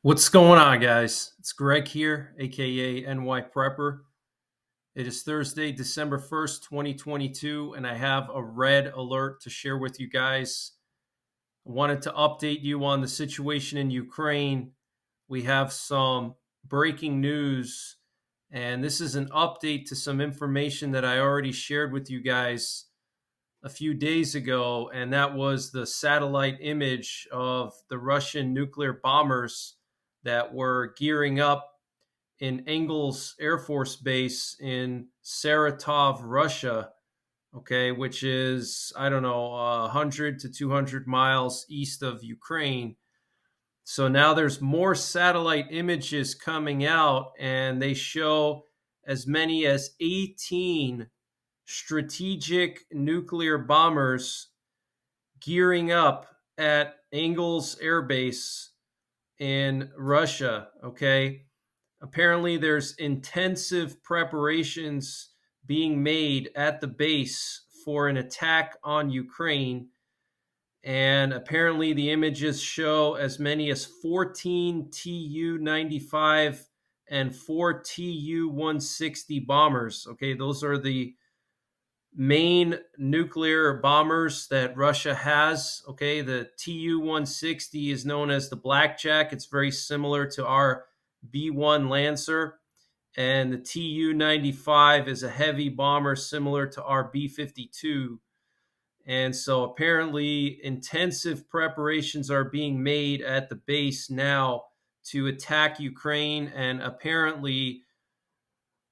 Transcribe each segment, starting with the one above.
What's going on, guys? It's Greg here, aka NY Prepper. It is Thursday, December 1st, 2022, and I have a red alert to share with you guys. I wanted to update you on the situation in Ukraine. We have some breaking news, and this is an update to some information that I already shared with you guys a few days ago, and that was the satellite image of the Russian nuclear bombers that were gearing up in Engels Air Force Base in Saratov, Russia, okay, which is, I don't know, 100 to 200 miles east of Ukraine. So now there's more satellite images coming out, and they show as many as 18 strategic nuclear bombers gearing up at Engels Air Base in Russia. Okay. Apparently, there's intensive preparations being made at the base for an attack on Ukraine. And apparently, the images show as many as 14 Tu 95 and 4 Tu 160 bombers. Okay, those are the main nuclear bombers that Russia has. Okay, the Tu 160 is known as the Blackjack. It's very similar to our B 1 Lancer. And the Tu 95 is a heavy bomber similar to our B 52. And so apparently, intensive preparations are being made at the base now to attack Ukraine. And apparently,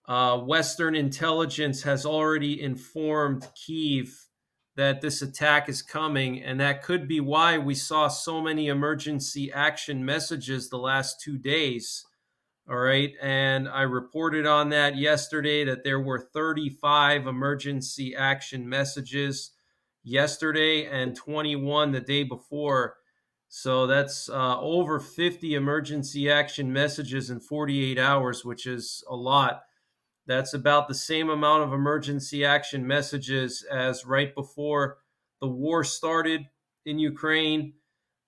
Western intelligence has already informed Kyiv that this attack is coming, and that could be why we saw so many emergency action messages the last 2 days. All right, and I reported on that yesterday that there were 35 emergency action messages yesterday and 21 the day before. So that's over 50 emergency action messages in 48 hours, which is a lot. That's about the same amount of emergency action messages as right before the war started in Ukraine.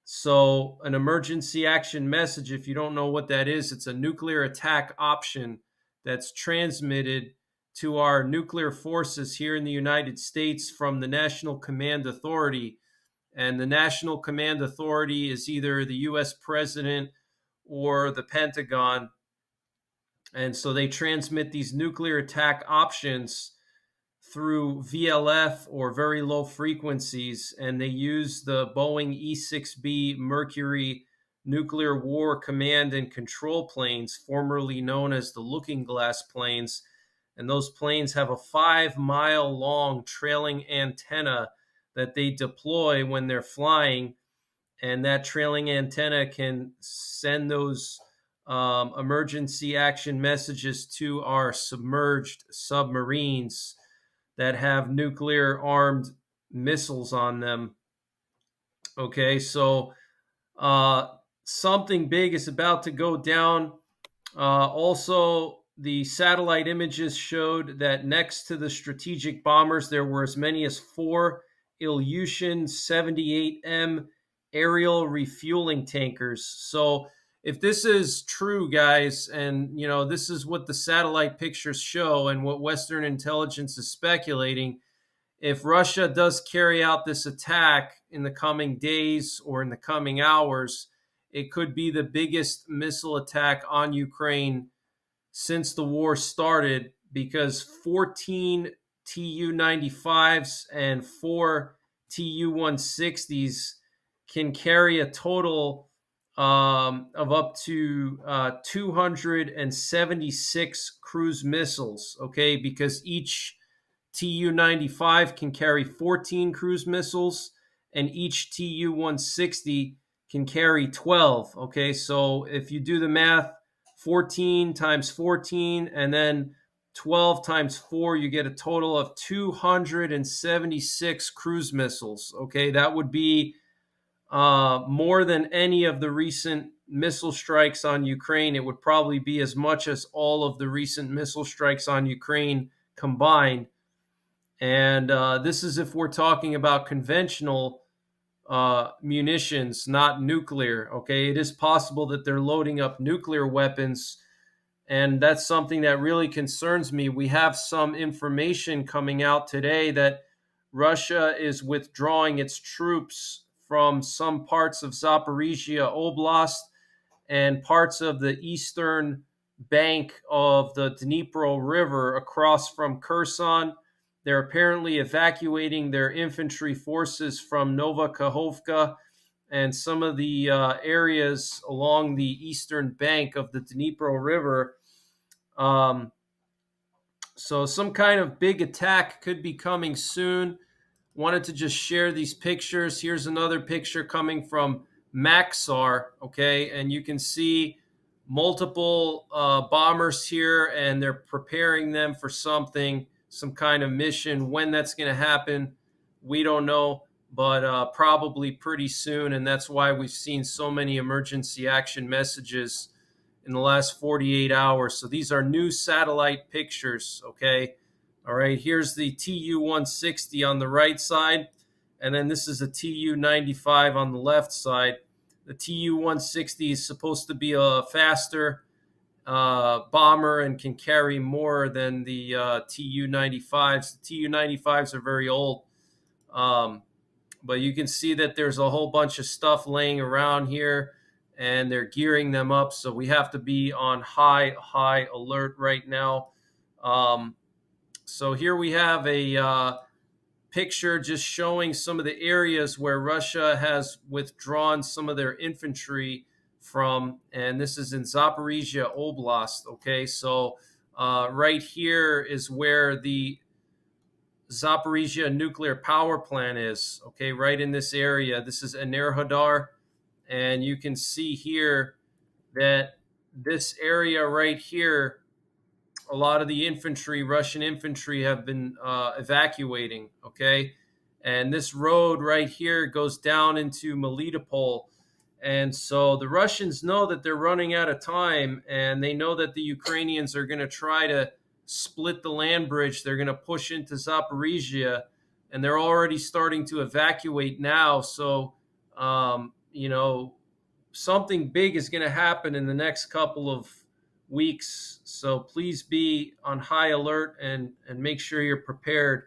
So, an emergency action message, if you don't know what that is, it's a nuclear attack option that's transmitted to our nuclear forces here in the United States from the National Command Authority. And the National Command Authority is either the US president or the Pentagon. And so they transmit these nuclear attack options through VLF or very low frequencies, and they use the Boeing E-6B Mercury nuclear war command and control planes, formerly known as the Looking Glass planes. And those planes have a 5-mile long trailing antenna that they deploy when they're flying. And that trailing antenna can send those emergency action messages to our submerged submarines that have nuclear armed missiles on them. Okay, so something big is about to go down. Also, the satellite images showed that next to the strategic bombers, there were as many as 4 Ilyushin 78M aerial refueling tankers. So, if this is true, guys, and this is what the satellite pictures show and what Western intelligence is speculating, if Russia does carry out this attack in the coming days or in the coming hours, it could be the biggest missile attack on Ukraine since the war started, because 14 Tu 95s and 4 Tu 160s can carry a total of up to 276 cruise missiles, okay, because each Tu 95 can carry 14 cruise missiles, and each Tu 160 can carry 12, okay? So if you do the math, 14 times 14 and then 12 times 4, you get a total of 276 cruise missiles, okay? That would be more than any of the recent missile strikes on Ukraine. It would probably be as much as all of the recent missile strikes on Ukraine combined. And this is if we're talking about conventional munitions, not nuclear. Okay, it is possible that they're loading up nuclear weapons, and that's something that really concerns me. We have some information coming out today that Russia is withdrawing its troops from some parts of Zaporizhia Oblast and parts of the eastern bank of the Dnipro River across from Kherson. They're apparently evacuating their infantry forces from Nova Kakhovka and some of the areas along the eastern bank of the Dnipro River. Um, so some kind of big attack could be coming soon. Wanted to just share these pictures. Here's another picture coming from Maxar, okay? And you can see multiple bombers here, and they're preparing them for something, some kind of mission. When that's going to happen, we don't know, but probably pretty soon. And that's why we've seen so many emergency action messages in the last 48 hours. So these are new satellite pictures, okay? All right, here's the Tu-160 on the right side, and then this is a Tu-95 on the left side. The Tu-160 is supposed to be a faster bomber and can carry more than the Tu-95s. The Tu-95s are very old, but you can see that there's a whole bunch of stuff laying around here, and they're gearing them up. So we have to be on high alert right now. So here we have a picture just showing some of the areas where Russia has withdrawn some of their infantry from, and this is in Zaporizhia Oblast. Okay, so right here is where the Zaporizhia nuclear power plant is. Okay, right in this area. This is Enerhodar, and you can see here that this area right here, a lot of the infantry, Russian infantry, have been evacuating. Okay, and this road right here goes down into Melitopol, and so the Russians know that they're running out of time, and they know that the Ukrainians are going to try to split the land bridge. They're going to push into Zaporizhia, and they're already starting to evacuate now. So, something big is going to happen in the next couple of weeks. So please be on high alert and make sure you're prepared.